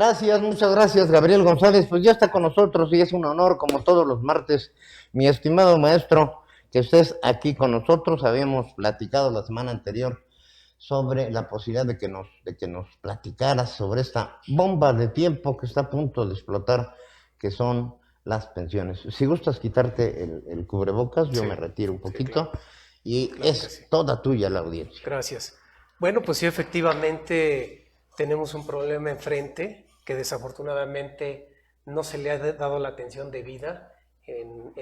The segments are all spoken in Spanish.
Gracias, muchas gracias, Gabriel González. Pues ya está con nosotros y es un honor, como todos los martes, mi estimado maestro, que estés aquí con nosotros. Habíamos platicado la semana anterior sobre la posibilidad de que nos platicaras sobre esta bomba de tiempo que está a punto de explotar, que son las pensiones. Si gustas quitarte el cubrebocas, yo Sí, me retiro un sí, poquito claro, y claro que sí. es toda tuya la audiencia. Gracias. Bueno, pues sí, efectivamente tenemos un problema enfrente que desafortunadamente no se le ha dado la atención debida en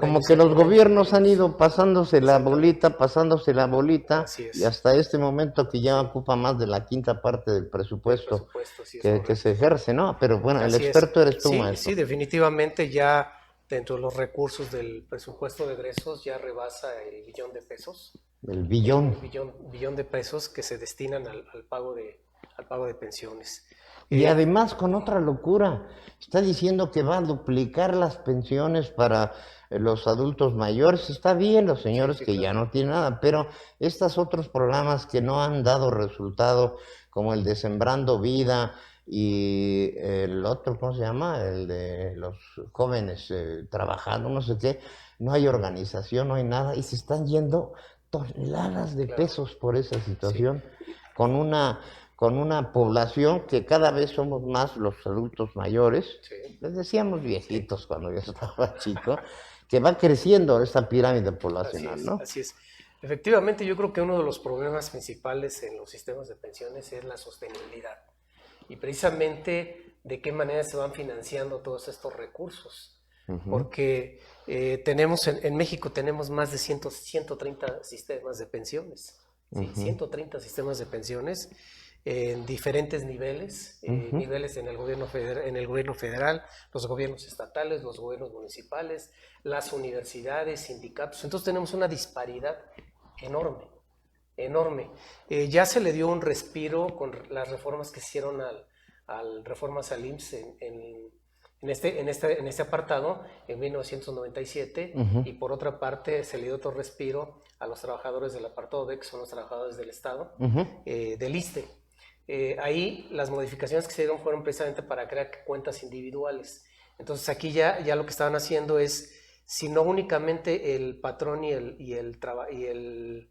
Como años, que los en años gobiernos han anteriores. ido Exactamente. pasándose la bolita, Así y es. hasta este momento que ya Sí, ocupa más de la quinta parte del del presupuesto presupuesto, sí es que se correcto. ejerce, ¿no? Pero bueno, el Así es. experto eres tú, Sí, sí, maestro. definitivamente ya dentro de los recursos del presupuesto de egresos ya rebasa el billón de pesos. El billón. El billón de pesos que se destinan al pago de pensiones. Y Eh, además con otra locura, está diciendo que va a duplicar las pensiones para los adultos mayores. Está bien, los sí, señores sí, que ya claro. no tienen nada, pero estos otros programas que no han dado resultado, como el de Sembrando Vida y el otro, ¿cómo se llama? El de los jóvenes trabajando, no sé qué, no hay organización, no hay nada, y se están yendo toneladas de Claro, pesos por esa sí, situación, con una población que cada vez somos más los adultos mayores, sí, les decíamos sí. viejitos cuando yo estaba chico, que va creciendo esta pirámide Así poblacional, es, ¿no? así es. Efectivamente, yo creo que uno de los problemas principales en los sistemas de pensiones es la sostenibilidad y precisamente de qué manera se van financiando todos estos recursos. Ujú, Porque tenemos en México tenemos más de 130 sistemas de pensiones, ¿sí? ujú, 130 sistemas de pensiones en diferentes niveles, ujú. niveles en el gobierno federal, los gobiernos estatales, los gobiernos municipales, las universidades, sindicatos. Entonces tenemos una disparidad enorme, enorme. Ya se le dio un respiro con las reformas que se hicieron reformas al IMSS en este apartado en 1997 Ujú, y por otra parte se le dio otro respiro a los trabajadores del apartado B, que son los trabajadores del Estado, ujú. del ISSSTE. Ahí las modificaciones que se dieron fueron precisamente para crear cuentas individuales. Entonces aquí ya lo que estaban haciendo es, si no únicamente el patrón y el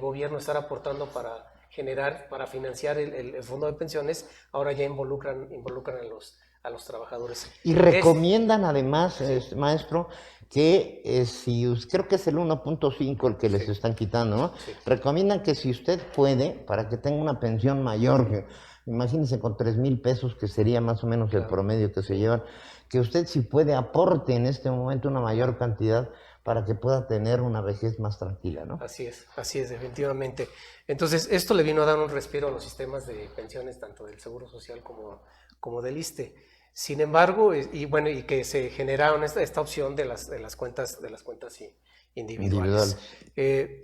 gobierno estar aportando para financiar el fondo de pensiones, ahora ya involucran a los trabajadores. Y Es, recomiendan además, sí, maestro, que si creo que es el 1.5 el que les sí, están quitando, ¿no? sí, Recomiendan que si usted puede, para que tenga una pensión mayor, que imagínense con 3,000 pesos, que sería más o menos el claro, promedio que se sí. llevan, que usted si puede aporte en este momento una mayor cantidad para que pueda tener una vejez más tranquila, ¿no? Así es, definitivamente. Entonces, esto le vino a dar un respiro a los sistemas de pensiones, tanto del Seguro Social como del ISSSTE. Sin embargo, y bueno, y que se generaron esta opción de las cuentas individuales. Individuales.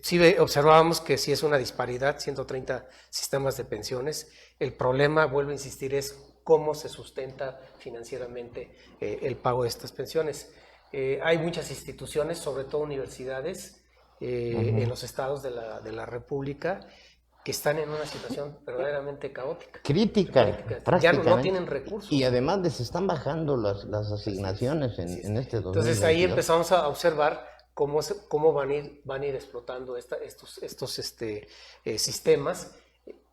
Sí observábamos que sí es una disparidad, 130 sistemas de pensiones. El problema, vuelvo a insistir, es cómo se sustenta financieramente el pago de estas pensiones. Hay muchas instituciones, sobre todo universidades, en Ujú. los estados de la República, que están en una situación verdaderamente caótica. Crítica, Crítica. Ya no prácticamente. tienen Y recursos. además les están bajando las Así es, asignaciones así es. en este Entonces ahí 2022. empezamos a observar cómo van a ir explotando estos sistemas,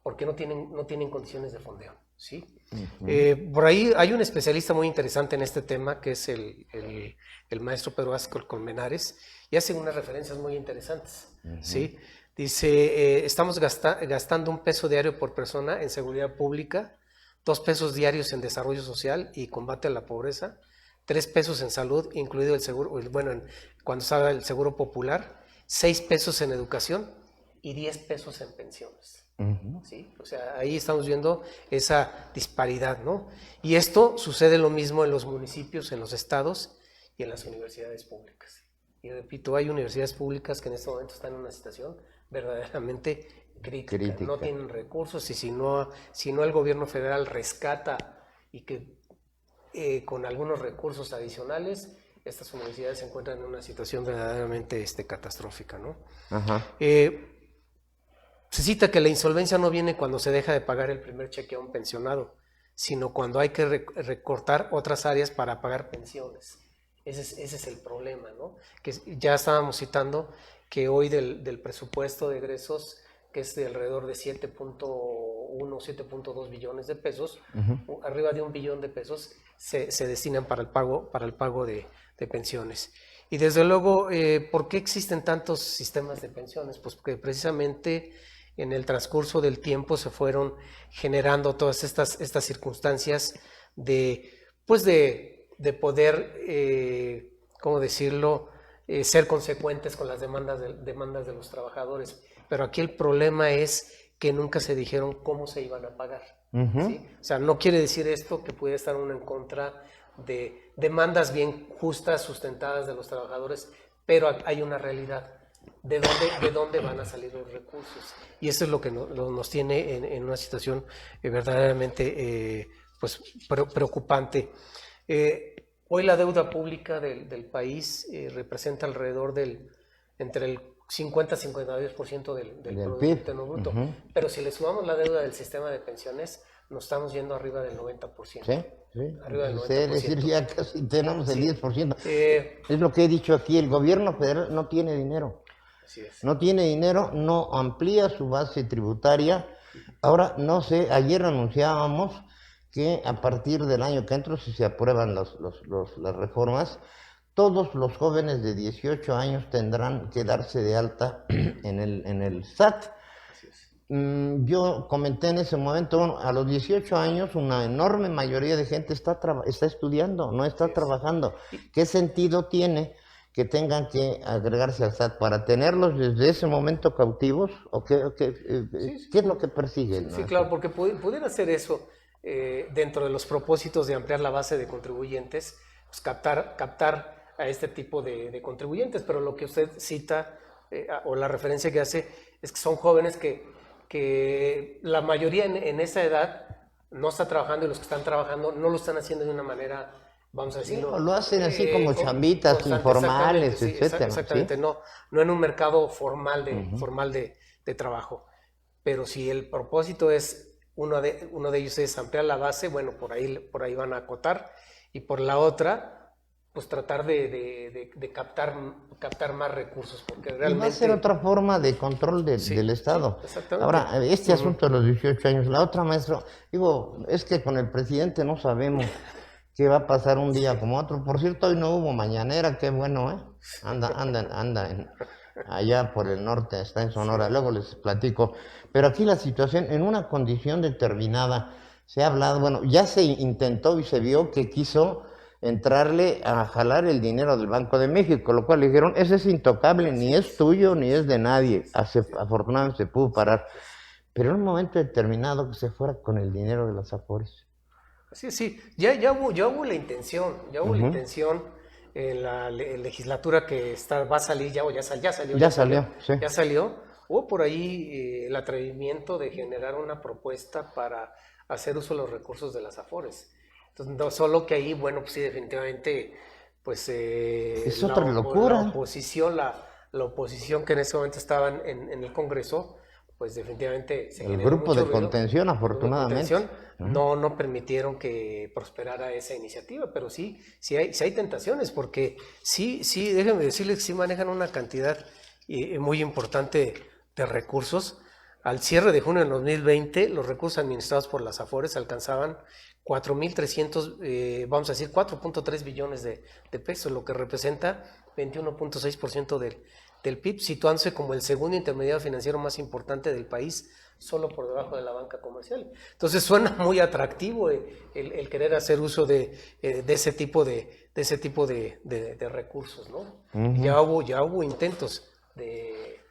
porque no tienen condiciones de fondeo, ¿sí? Ujú, Por ahí hay un especialista muy interesante en este tema, que es el maestro Pedro Vázquez Colmenares, y hace unas referencias muy interesantes, ujú. ¿sí? Dice, estamos gastando 1 peso diario por persona en seguridad pública, 2 pesos diarios en desarrollo social y combate a la pobreza, 3 pesos en salud, incluido el seguro, bueno, cuando se habla del seguro popular, 6 pesos en educación y 10 pesos en pensiones. Ujú. ¿Sí? O sea, ahí estamos viendo esa disparidad, ¿no? Y esto sucede lo mismo en los municipios, en los estados y en las universidades públicas. Y repito, hay universidades públicas que en este momento están en una situación verdaderamente crítica. No Crítica. tienen recursos y si no el gobierno federal rescata y que con algunos recursos adicionales, estas universidades se encuentran en una situación verdaderamente catastrófica, ¿no? Ajá. Eh, Se cita que la insolvencia no viene cuando se deja de pagar el primer cheque a un pensionado, sino cuando hay que recortar otras áreas para pagar pensiones. Ese es el problema, ¿no? Que ya estábamos citando que hoy del presupuesto de egresos, que es de alrededor de 7.1, 7.2 billones de pesos, arriba de 1 billón de pesos se destinan para el pago de pensiones. Y desde luego, ¿por qué existen tantos sistemas de pensiones? Pues porque precisamente en el transcurso del tiempo se fueron generando todas estas circunstancias de poder, ¿cómo decirlo?, ser consecuentes con las demandas de los trabajadores. Pero aquí el problema es que nunca se dijeron cómo se iban a pagar. ¿Sí? O sea, no quiere decir esto que pudiera estar uno en contra de demandas bien justas, sustentadas de los trabajadores, pero hay una realidad. ¿De dónde van a salir los recursos? Y eso es lo que nos tiene en una situación verdaderamente preocupante. Hoy la deuda pública del país representa alrededor entre el 50 y 52% del Producto Interno Bruto. Pero si le sumamos la deuda del sistema de pensiones, nos estamos yendo arriba del 90%. Sí, sí. Arriba del 90%. Es decir, ya casi tenemos el 10%. Es lo que he dicho aquí, el gobierno federal no tiene dinero. Así es. No tiene dinero, no amplía su base tributaria. Ahora, no sé, ayer anunciábamos que a partir del año que entra, si se aprueban las reformas, todos los jóvenes de 18 años tendrán que darse de alta en el SAT. Yo comenté en ese momento, a los 18 años una enorme mayoría de gente está estudiando, no está trabajando. ¿Qué sentido tiene que tengan que agregarse al SAT para tenerlos desde ese momento cautivos? ¿O qué es lo que persiguen? Sí, claro, porque pueden hacer eso dentro de los propósitos de ampliar la base de contribuyentes, pues captar a este tipo de contribuyentes, pero lo que usted cita o la referencia que hace es que son jóvenes que la mayoría en esa edad no está trabajando, y los que están trabajando no lo están haciendo de una manera, vamos a decirlo, lo hacen así como chambitas informales, etcétera. Exactamente, ¿sí? No en un mercado formal de trabajo. Pero si el propósito es uno de ellos es ampliar la base, bueno, por ahí van a acotar, y por la otra, pues tratar de captar más recursos, porque realmente... Y va a ser otra forma de control del Estado. Exactamente. Ahora, este asunto de los 18 años, la otra, maestro, es que con el presidente no sabemos qué va a pasar un día como otro. Por cierto, hoy no hubo mañanera, qué bueno, ¿eh? Anda allá por el norte, está en Sonora, luego les platico. Pero aquí la situación, en una condición determinada, se ha hablado, bueno, ya se intentó y se vio que quiso entrarle a jalar el dinero del Banco de México, lo cual le dijeron, ese es intocable, ni es tuyo ni es de nadie. Afortunadamente se pudo parar, pero en un momento determinado que se fuera con el dinero de las Afores. Sí, ya hubo la intención, la intención en la legislatura que va a salir, ya salió. Hubo por ahí el atrevimiento de generar una propuesta para hacer uso de los recursos de las Afores. Entonces, no, solo que ahí, bueno, pues sí, definitivamente, pues es otra locura. La oposición que en ese momento estaba en el Congreso, pues definitivamente se el grupo de contención, afortunadamente, no permitieron que prosperara esa iniciativa, pero sí hay tentaciones, porque sí, déjenme decirles que sí manejan una cantidad muy importante de recursos. Al cierre de junio de 2020, los recursos administrados por las Afores alcanzaban 4.300, vamos a decir 4.3 billones de pesos, lo que representa 21.6% del PIB, situándose como el segundo intermediario financiero más importante del país, solo por debajo de la banca comercial. Entonces suena muy atractivo el querer hacer uso de ese tipo de recursos, ¿no? Ya hubo intentos de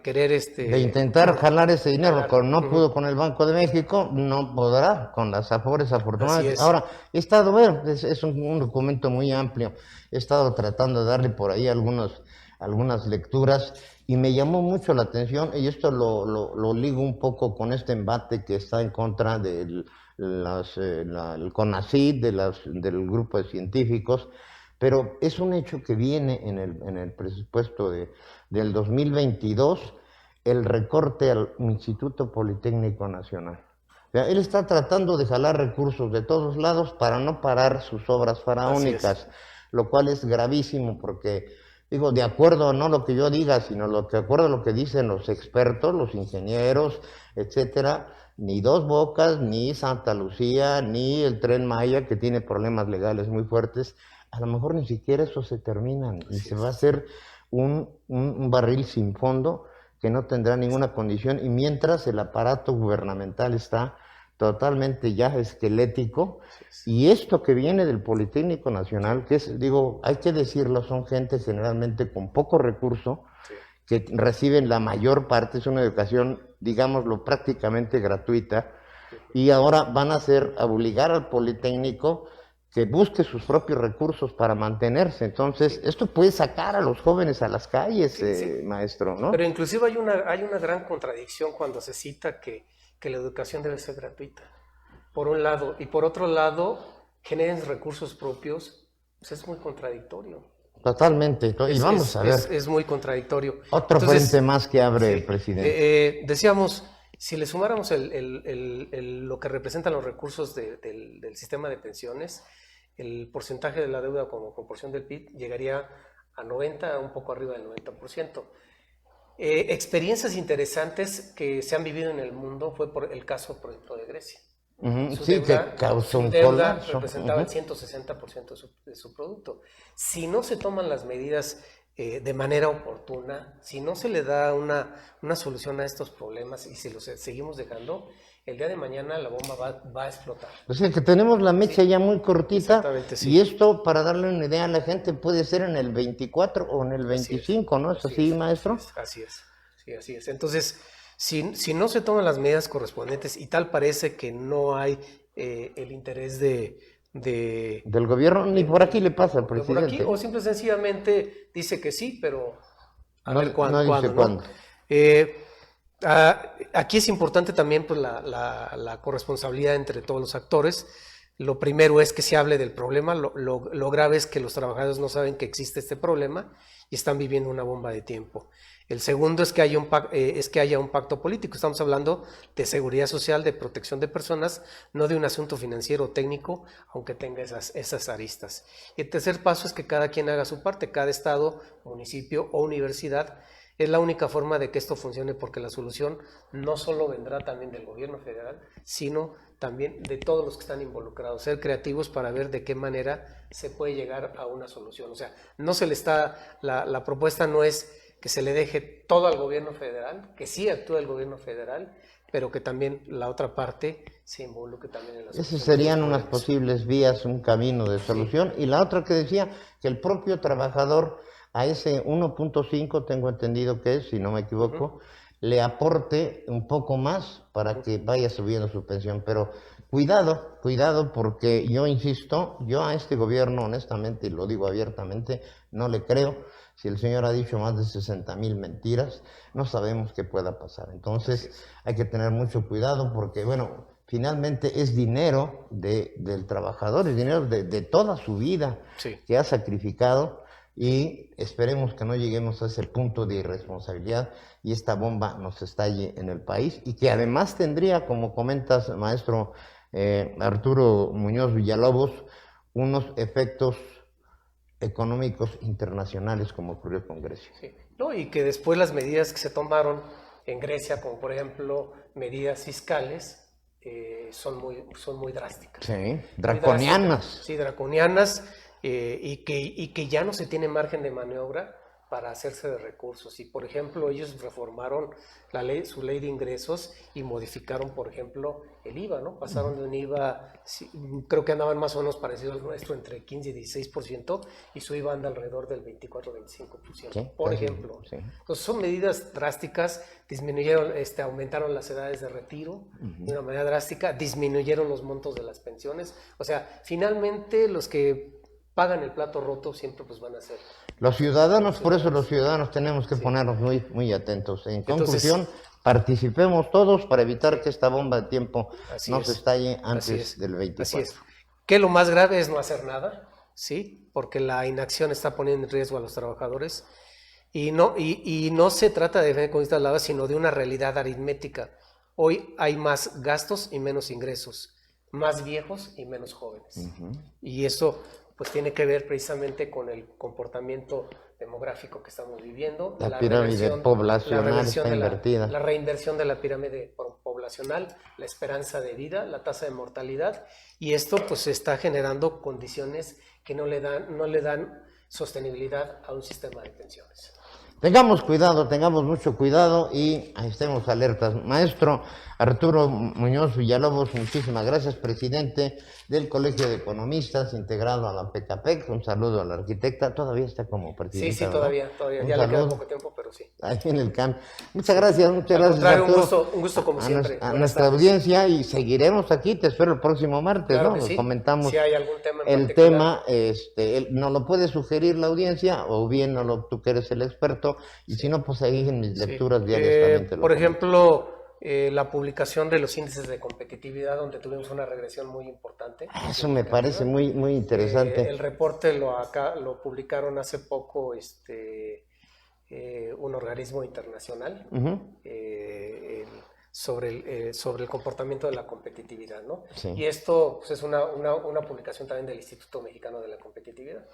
querer de intentar jalar ese dinero, no pudo con el Banco de México, no podrá con las Afores, afortunadamente. Ahora, he estado, bueno, es un documento muy amplio, he estado tratando de darle por ahí algunas lecturas y me llamó mucho la atención, y esto lo ligo un poco con este embate que está en contra del CONACYT, del grupo de científicos, pero es un hecho que viene en el presupuesto del 2022, el recorte al Instituto Politécnico Nacional. O sea, él está tratando de jalar recursos de todos lados para no parar sus obras faraónicas, lo cual es gravísimo porque, digo, de acuerdo no lo que yo diga, sino de acuerdo a lo que dicen los expertos, los ingenieros, etcétera, ni Dos Bocas, ni Santa Lucía, ni el Tren Maya, que tiene problemas legales muy fuertes, a lo mejor ni siquiera eso se terminan y se va a hacer un barril sin fondo que no tendrá ninguna condición, y mientras el aparato gubernamental está totalmente ya esquelético, y esto que viene del Politécnico Nacional, que es, digo, hay que decirlo, son gente generalmente con poco recurso, que reciben la mayor parte, es una educación, digámoslo, prácticamente gratuita, y ahora van a obligar al Politécnico que busque sus propios recursos para mantenerse. Entonces, esto puede sacar a los jóvenes a las calles, maestro, ¿no? Pero inclusive hay una gran contradicción cuando se cita que la educación debe ser gratuita, por un lado, y por otro lado, generen recursos propios, pues es muy contradictorio. Totalmente, y vamos a ver. Es muy contradictorio. Otro frente más que abre el presidente. Decíamos, si le sumáramos lo que representan los recursos del sistema de pensiones, el porcentaje de la deuda como proporción del PIB llegaría a 90, un poco arriba del 90%. Experiencias interesantes que se han vivido en el mundo fue por el caso, por ejemplo, de Grecia. Sí, que causó un colapso. Representaba el 160% de su producto. Si no se toman las medidas de manera oportuna, si no se le da una solución a estos problemas y si los seguimos dejando, el día de mañana la bomba va a explotar. O sea que tenemos la mecha ya muy cortita, sí. Y esto, para darle una idea a la gente, puede ser en el 24 o en el 25, ¿no? ¿Es así, maestro? Así es. Sí, así es. Entonces, si no se toman las medidas correspondientes, y tal parece que no hay el interés del gobierno, ni por aquí le pasa al presidente. Por aquí, o simple y sencillamente dice que sí, pero a ver cuándo. No dice cuándo. Aquí es importante también pues, la corresponsabilidad entre todos los actores. Lo primero es que se hable del problema. Lo grave es que los trabajadores no saben que existe este problema y están viviendo una bomba de tiempo. El segundo es que haya un pacto político. Estamos hablando de seguridad social, de protección de personas, no de un asunto financiero o técnico, aunque tenga esas aristas. Y el tercer paso es que cada quien haga su parte, cada estado, municipio o universidad. Es la única forma de que esto funcione, porque la solución no solo vendrá también del gobierno federal, sino también de todos los que están involucrados. Ser creativos para ver de qué manera se puede llegar a una solución. O sea, la propuesta no es que se le deje todo al gobierno federal, que sí actúe el gobierno federal, pero que también la otra parte se involucre también en la solución. Esas serían unas posibles vías, un camino de solución. Sí. Y la otra que decía, que el propio trabajador a ese 1.5, tengo entendido que es, si no me equivoco, le aporte un poco más para que vaya subiendo su pensión. Pero cuidado, porque yo insisto, yo a este gobierno, honestamente, y lo digo abiertamente, no le creo. Si el señor ha dicho más de 60,000 mentiras, no sabemos qué pueda pasar. Entonces hay que tener mucho cuidado porque, bueno, finalmente es dinero del trabajador, es dinero de toda su vida que ha sacrificado, y esperemos que no lleguemos a ese punto de irresponsabilidad y esta bomba nos estalle en el país, y que además tendría, como comentas, maestro Arturo Muñoz Villalobos, unos efectos económicos internacionales, como ocurrió con Grecia. Sí. No, y que después las medidas que se tomaron en Grecia, como por ejemplo medidas fiscales, son muy drásticas. Sí, draconianas. Sí, draconianas, y que ya no se tiene margen de maniobra para hacerse de recursos. Y por ejemplo, ellos reformaron su ley de ingresos y modificaron, por ejemplo, el IVA, ¿no? Pasaron de un IVA, creo que andaban más o menos parecido al nuestro, entre 15 y 16%, y su IVA anda alrededor del 24-25%, ¿sí? Por ejemplo. Sí. Entonces son medidas drásticas, aumentaron las edades de retiro de una manera drástica, disminuyeron los montos de las pensiones. O sea, finalmente los que pagan el plato roto siempre pues van a ser los ciudadanos. Por eso los ciudadanos tenemos que ponernos muy, muy atentos. En conclusión, participemos todos para evitar que esta bomba de tiempo no se estalle antes del 24. Así es. Que lo más grave es no hacer nada, ¿sí? Porque la inacción está poniendo en riesgo a los trabajadores, y no se trata de defender con estas palabras, sino de una realidad aritmética. Hoy hay más gastos y menos ingresos, más viejos y menos jóvenes. Y eso pues tiene que ver precisamente con el comportamiento demográfico que estamos viviendo. La pirámide poblacional está invertida. La reinversión de la pirámide poblacional, la esperanza de vida, la tasa de mortalidad, y esto pues está generando condiciones que no le dan sostenibilidad a un sistema de pensiones. Tengamos cuidado, tengamos mucho cuidado y estemos alertas. Maestro Arturo Muñoz Villalobos, muchísimas gracias, presidente del Colegio de Economistas, integrado a la PECAPEC. Un saludo a la arquitecta, todavía está como presidenta. Sí, todavía, ya le queda poco tiempo, pero sí. Ahí en el campo. Muchas gracias, Arturo. Un gusto como siempre. A nuestra audiencia, y seguiremos aquí, te espero el próximo martes, claro, ¿no? Sí. Comentamos si hay algún tema el tema, nos lo puede sugerir la audiencia, o bien tú que eres el experto, y si no, pues ahí en mis lecturas diarias también. Por ejemplo, la publicación de los índices de competitividad, donde tuvimos una regresión muy importante. Eso me parece muy, muy interesante. El reporte lo publicaron hace poco un organismo internacional sobre el comportamiento de la competitividad, ¿no? Sí. Y esto pues, es una publicación también del Instituto Mexicano de la Competitividad.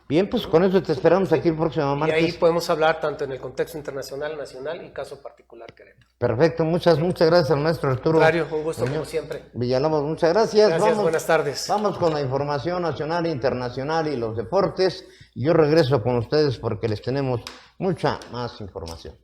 Bien, pues con eso te esperamos aquí el próximo martes. Y ahí podemos hablar tanto en el contexto internacional, nacional y caso particular Querétaro. Perfecto, muchas gracias al maestro Arturo. Mario, un gusto como siempre. Villalobos, muchas gracias. Gracias, buenas tardes. Vamos con la información nacional, internacional y los deportes. Yo regreso con ustedes porque les tenemos mucha más información.